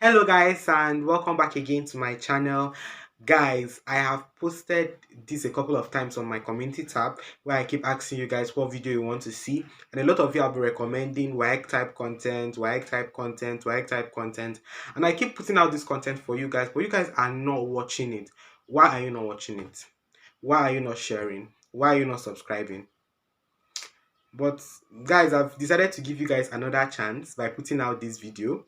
Hello guys, and welcome back again to my channel. Guys, I have posted this a couple of times on my community tab where I keep asking you guys what video you want to see, and a lot of you have been recommending WAEC type content, WAEC type content, WAEC type content, and I keep putting out this content for you guys, but you guys are not watching it. Why are you not watching it? Why are you not sharing? Why are you not subscribing? But guys, I've decided to give you guys another chance by putting out this video.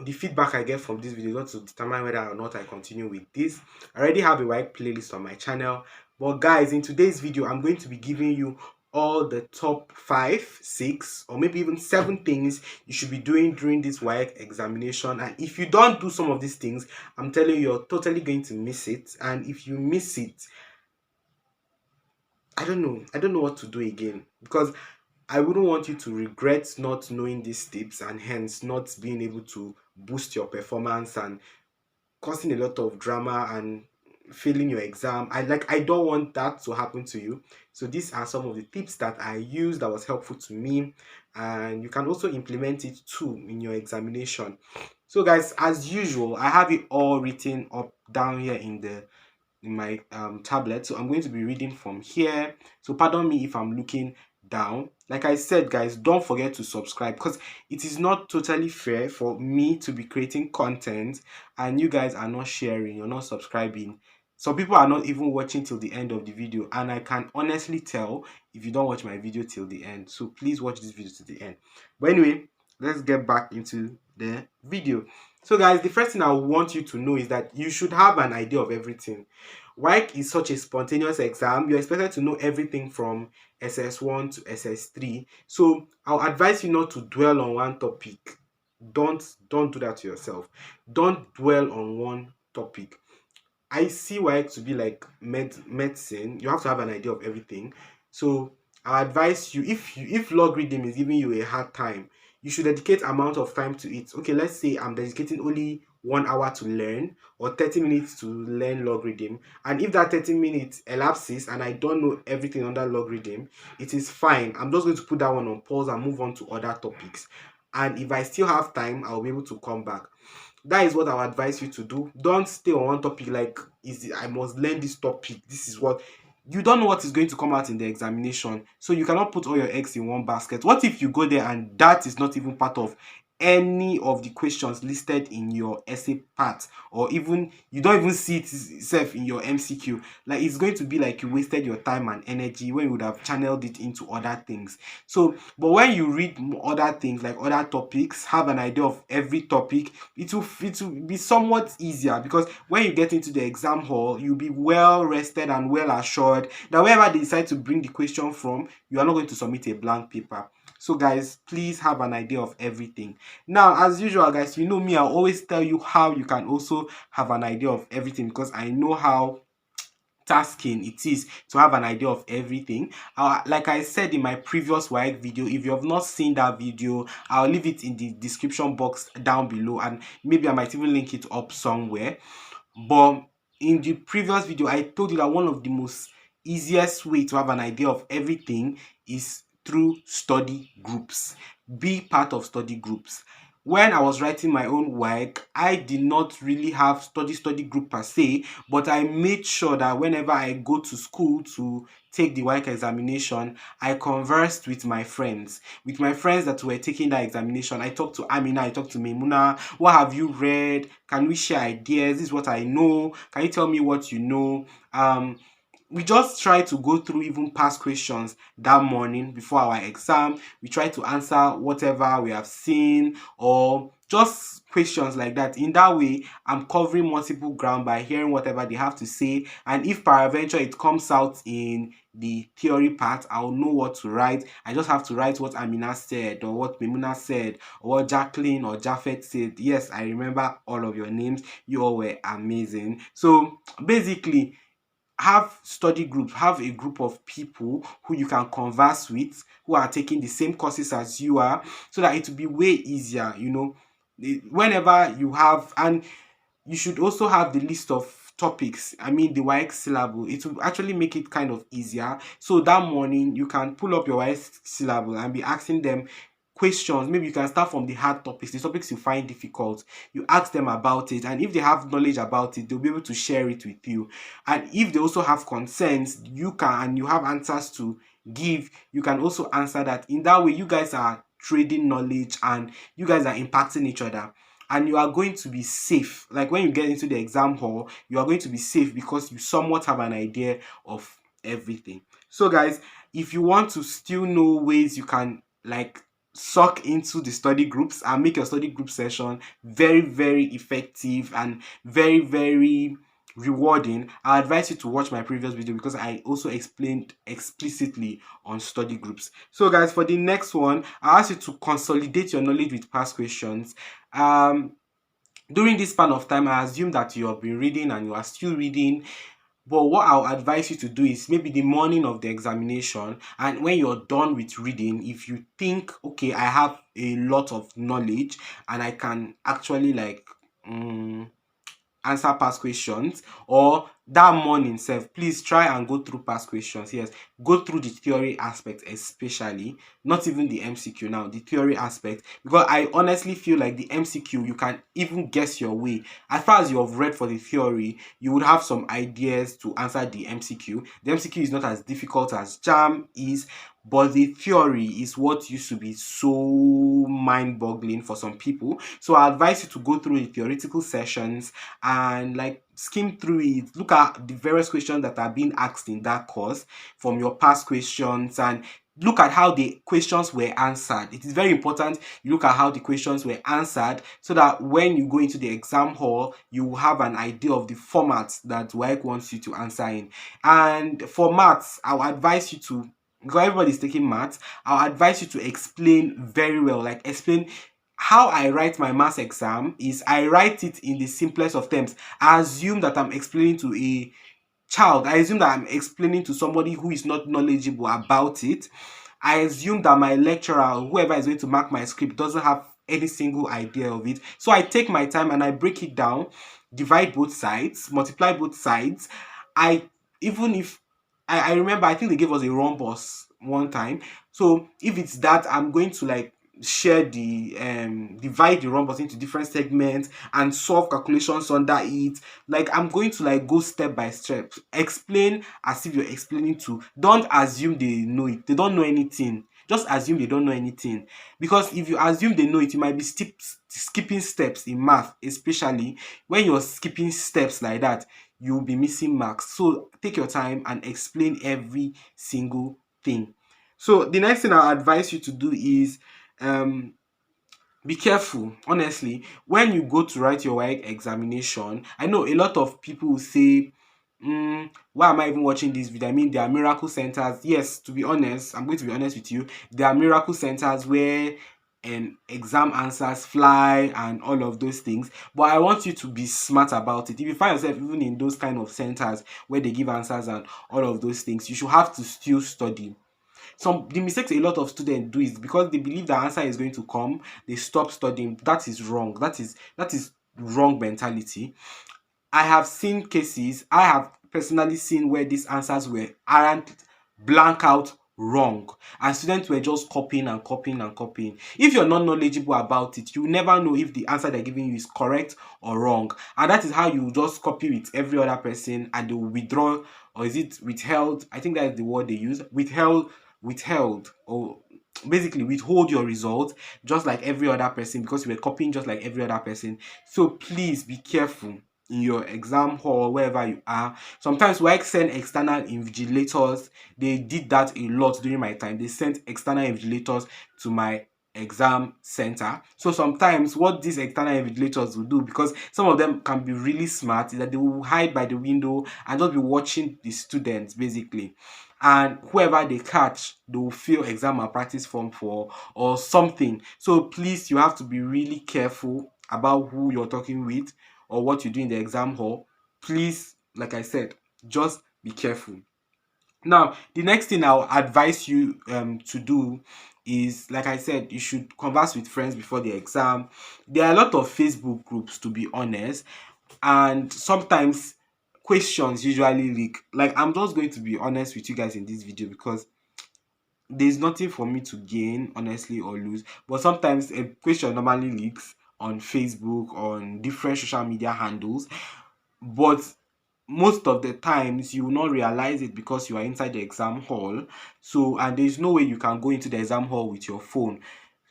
The feedback I get from this video is not to determine whether or not I continue with this. I already have a wide playlist on my channel, but guys, in today's video I'm going to be giving you all the top 5, 6, or maybe even 7 things you should be doing during this WAEC examination. And if you don't do some of these things, I'm telling you, you're totally going to miss it. And if you miss it, I don't know what to do again, because I wouldn't want you to regret not knowing these tips and hence not being able to boost your performance and causing a lot of drama and failing your exam. I don't want that to happen to you. So these are some of the tips that I used that was helpful to me, and you can also implement it too in your examination. So guys, as usual, I have it all written up down here in my tablet, so I'm going to be reading from here. So pardon me if I'm looking down. Like I said, guys, don't forget to subscribe, because it is not totally fair for me to be creating content and you guys are not sharing, you're not subscribing. Some people are not even watching till the end of the video, and I can honestly tell if you don't watch my video till the end. So please watch this video to the end. But anyway, let's get back into the video. So guys, the first thing I want you to know is that you should have an idea of everything. WAEC is such a spontaneous exam. You're expected to know everything from SS1 to SS3. So I'll advise you not to dwell on one topic. Don't do that to yourself. Don't dwell on one topic. I see WAEC to be like medicine. You have to have an idea of everything. So I advise you, if logarithm is giving you a hard time, you should dedicate amount of time to it. Okay, let's say I'm dedicating only 1 hour to learn, or 30 minutes to learn logarithm, and if that 30 minutes elapses and I don't know everything under logarithm, it is fine. I'm just going to put that one on pause and move on to other topics, and if I still have time, I'll be able to come back. That is what I would advise you to do. Don't stay on one topic like, I must learn this topic, this is what you don't know what is going to come out in the examination, so you cannot put all your eggs in one basket. What if you go there and that is not even part of any of the questions listed in your essay part, or even you don't even see it itself in your MCQ? Like, it's going to be like you wasted your time and energy when you would have channeled it into other things. So but when you read other things, like other topics, have an idea of every topic, it will be somewhat easier, because when you get into the exam hall, you'll be well rested and well assured that wherever they decide to bring the question from, you are not going to submit a blank paper. So guys, please have an idea of everything. Now, as usual, guys, you know me, I always tell you how you can also have an idea of everything, because I know how tasking it is to have an idea of everything. Like I said in my previous WAEC video, if you have not seen that video, I'll leave it in the description box down below, and maybe I might even link it up somewhere. But in the previous video, I told you that one of the most easiest way to have an idea of everything is through study groups. Be part of study groups. When I was writing my own work, I did not really have study group per se, but I made sure that whenever I go to school to take the WAEC examination, I conversed with my friends. With my friends that were taking that examination, I talked to Amina, I talked to Maimuna. What have you read? Can we share ideas? This is what I know. Can you tell me what you know? We just try to go through even past questions that morning before our exam. We try to answer whatever we have seen, or just questions like that. In that way, I'm covering multiple ground by hearing whatever they have to say, and if peradventure it comes out in the theory part, I'll know what to write. I just have to write what Amina said, or what Memuna said, or what Jacqueline or Japheth said. Yes, I remember all of your names. You all were amazing. So basically, have study groups, have a group of people who you can converse with, who are taking the same courses as you are, so that it will be way easier, whenever you have. And you should also have the list of topics, I mean the WAEC syllable. It will actually make it kind of easier, so that morning you can pull up your WAEC syllable and be asking them questions. Maybe you can start from the hard topics, the topics you find difficult. You ask them about it, and if they have knowledge about it, they'll be able to share it with you. And if they also have concerns, you can, and you have answers to give, you can also answer that. In that way, you guys are trading knowledge and you guys are impacting each other, and you are going to be safe. Like when you get into the exam hall, you are going to be safe because you somewhat have an idea of everything. So guys, if you want to still know ways you can like suck into the study groups and make your study group session very very effective and very very rewarding, I advise you to watch my previous video because I also explained explicitly on study groups. So guys, for the next one, I ask you to consolidate your knowledge with past questions. During this span of time, I assume that you have been reading and you are still reading. But what I'll advise you to do is maybe the morning of the examination, and when you're done with reading, if you think, okay, I have a lot of knowledge and I can actually like answer past questions, or that morning self, please try and go through past questions. Yes, go through the theory aspect, especially not even the MCQ now, the theory aspect, because I honestly feel like the MCQ you can even guess your way. As far as you have read for the theory, you would have some ideas to answer the MCQ. The MCQ is not as difficult as JAM is, but the theory is what used to be so mind-boggling for some people. So I advise you to go through the theoretical sessions and like skim through it, look at the various questions that are being asked in that course from your past questions, and look at how the questions were answered. It is very important you look at how the questions were answered so that when you go into the exam hall, you will have an idea of the format that WAEC wants you to answer in. And for maths, I will advise you to, because everybody's taking maths, I'll advise you to explain very well, like explain how I write my maths exam is I write it in the simplest of terms. I assume that I'm explaining to a child. I assume that I'm explaining to somebody who is not knowledgeable about it. I assume that my lecturer or whoever is going to mark my script doesn't have any single idea of it. So I take my time and I break it down, divide both sides, multiply both sides. I even if I remember, I think they gave us a rhombus one time. So if it's that, I'm going to like share the divide the rhombus into different segments and solve calculations under it. Like I'm going to like go step by step, explain as if you're explaining to, don't assume they know it, they don't know anything. Just assume they don't know anything, because if you assume they know it, you might be skipping steps in math. Especially when you're skipping steps like that, you'll be missing marks. So take your time and explain every single thing. So the next thing I'll advise you to do is um be careful. Honestly, when you go to write your WAEC examination, I know a lot of people will say, why am I even watching this video? I mean, there are miracle centers. Yes, to be honest, I'm going to be honest with you, there are miracle centers where exam answers fly and all of those things. But I want you to be smart about it. If you find yourself even in those kind of centers where they give answers and all of those things, you should have to still study. Some the mistakes a lot of students do is because they believe the answer is going to come, they stop studying. That is wrong. That is wrong mentality. I have seen cases, I have personally seen where these answers were aren't blank out wrong, and students were just copying and copying and copying. If you're not knowledgeable about it, you never know if the answer they're giving you is correct or wrong, and that is how you just copy with every other person and they will withdraw, or is it withheld? I think that's the word they use, withheld, or basically withhold your result just like every other person, because you were copying just like every other person. So please be careful in your exam hall, wherever you are. Sometimes WAEC send external invigilators. They did that a lot during my time. They sent external invigilators to my exam center. So sometimes what these external invigilators will do, because some of them can be really smart, is that they will hide by the window and just be watching the students basically, and whoever they catch, they will fill exam malpractice form for or something. So please, you have to be really careful about who you're talking with or what you do in the exam hall. Please, like I said, just be careful. Now, the next thing I'll advise you to do is, like I said, you should converse with friends before the exam. There are a lot of Facebook groups, to be honest, and sometimes questions usually leak. Like, I'm just going to be honest with you guys in this video because there's nothing for me to gain honestly or lose. But sometimes a question normally leaks on Facebook, on different social media handles, but most of the times you will not realize it because you are inside the exam hall. So, and there's no way you can go into the exam hall with your phone.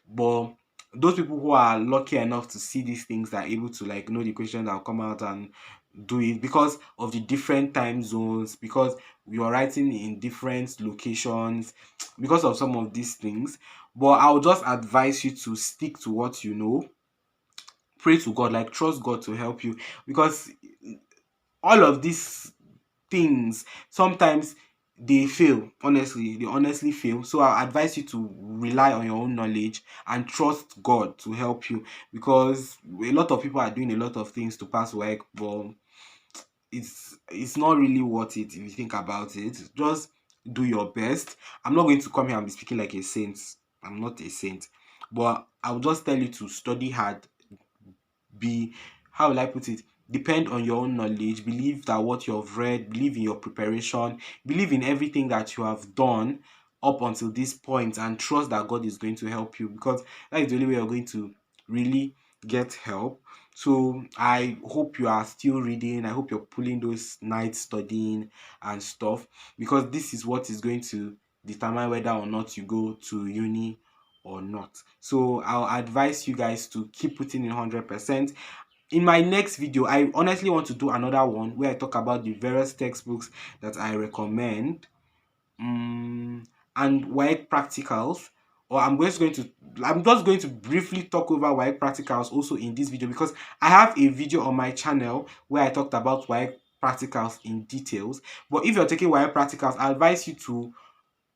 But those people who are lucky enough to see these things are able to like know the questions that will come out and do it because of the different time zones, because you are writing in different locations, because of some of these things. But I would just advise you to stick to what you know. Pray to God, like trust God to help you, because all of these things sometimes they fail. Honestly, they honestly fail. So I advise you to rely on your own knowledge and trust God to help you, because a lot of people are doing a lot of things to pass work, but it's not really worth it if you think about it. Just do your best. I'm not going to come here and be speaking like a saint. I'm not a saint, but I'll just tell you to study hard. Be, how will I put it, depend on your own knowledge, believe that what you have read, believe in your preparation, believe in everything that you have done up until this point, and trust that God is going to help you, because that is the only way you're going to really get help. So I hope you are still reading. I hope you're pulling those nights studying and stuff, because this is what is going to determine whether or not you go to uni or not. So I'll advise you guys to keep putting in 100%. In my next video, I honestly want to do another one where I talk about the various textbooks that I recommend, and WAEC practicals. Or I'm just going to briefly talk over WAEC practicals also in this video, because I have a video on my channel where I talked about WAEC practicals in details. But if you're taking WAEC practicals, I advise you to,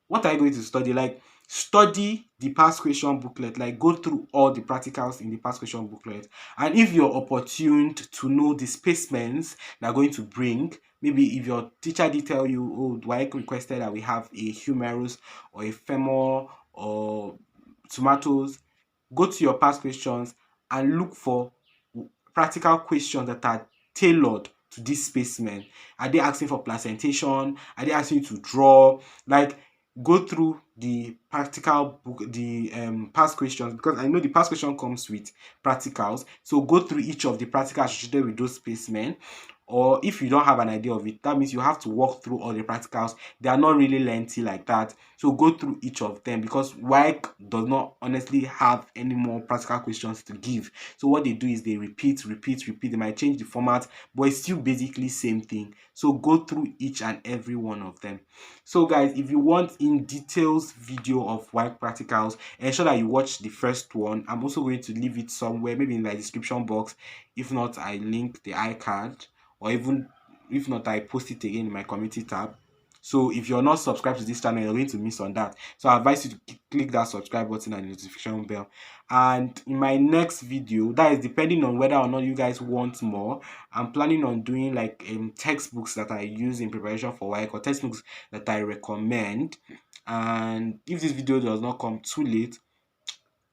what are you going to study? Like, study the past question booklet, like go through all the practicals in the past question booklet. And if you're opportuned to know the specimens they're going to bring, maybe if your teacher did tell you, oh, WAEC requested that we have a humerus or a femur or tomatoes, go to your past questions and look for practical questions that are tailored to this specimen. Are they asking for placentation? Are they asking you to draw? Like, go through the practical book, the past questions, because I know the past question comes with practicals. So go through each of the practicals associated with those specimen. Or if you don't have an idea of it, that means you have to walk through all the practicals. They are not really lengthy like that. So go through each of them, because WAEC does not honestly have any more practical questions to give. So what they do is they repeat, repeat, repeat. They might change the format, but it's still basically same thing. So go through each and every one of them. So guys, if you want in details video of WAEC practicals, ensure that you watch the first one. I'm also going to leave it somewhere, maybe in my description box. If not, I link the iCard, or even if not, I post it again in my community tab. So if you're not subscribed to this channel, you're going to miss on that. So I advise you to click that subscribe button and the notification bell. And in my next video, that is depending on whether or not you guys want more, I'm planning on doing like textbooks that I use in preparation for WAEC, or textbooks that I recommend. And if this video does not come too late,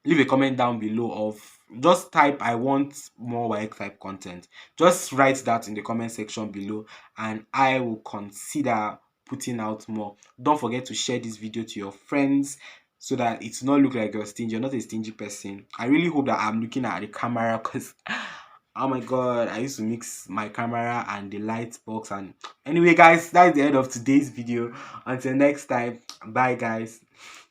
leave a comment down below of, just type I want more WAEC type content. Just write that in the comment section below and I will consider putting out more. Don't forget to share this video to your friends so that it's not look like you're stingy. You're not a stingy person. I really hope that I'm looking at the camera, because oh my god, I used to mix my camera and the light box. And anyway guys, that's the end of today's video. Until next time, bye guys.